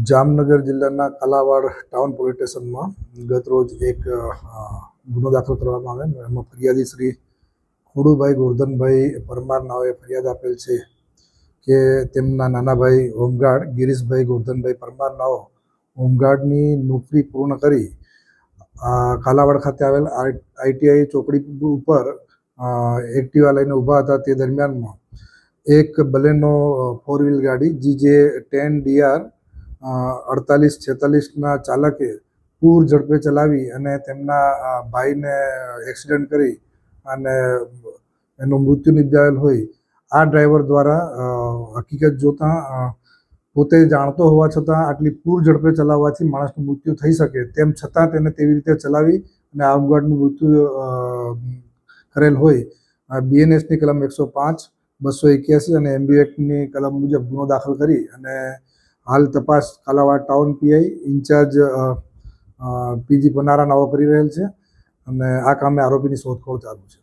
જામનગર જિલ્લાના Kalavad town police સ્ટેશનમાં ગતરોજ એક ગુનો દાખલ કરવામાં આવેલ. એમાં ફરિયાદી શ્રી ખોડુભાઈ ગોરધનભાઈ પરમાર નાઓએ ફરિયાદ આપેલ છે કે તેમના નાના ભાઈ હોમગાર્ડ ગિરીશભાઈ ગોરધનભાઈ પરમાર નાઓ હોમગાર્ડની નોકરી પૂર્ણ કરી કાલાવાડ ખાતે આવેલ ITI ચોકડી ઉપર એક્ટિવા લઈને ઊભા હતા. તે દરમિયાનમાં એક બલેનો 4 વ્હીલ ગાડી GJ10DR 4846ના ચાલકે પૂર ઝડપે ચલાવી અને તેમના ભાઈને એક્સિડન્ટ કરી અને એનું મૃત્યુ નિપજાવેલ હોય. આ ડ્રાઈવર દ્વારા હકીકત જોતાં પોતે જાણતો હોવા છતાં આટલી પૂર ઝડપે ચલાવવાથી માણસનું મૃત્યુ થઈ શકે તેમ છતાં તેને તેવી રીતે ચલાવી અને આ હોમગાર્ડનું મૃત્યુ કરેલ હોય. BNSની કલમ 105, 281 અને MB એક્ટની કલમ મુજબ ગુનો દાખલ કરી અને હાલ તપાસ Kalavad town PI in charge PG Panara નાઓ કરી રહેલ છે અને આ કામે આરોપીની શોધખોળ ચાલુ છે.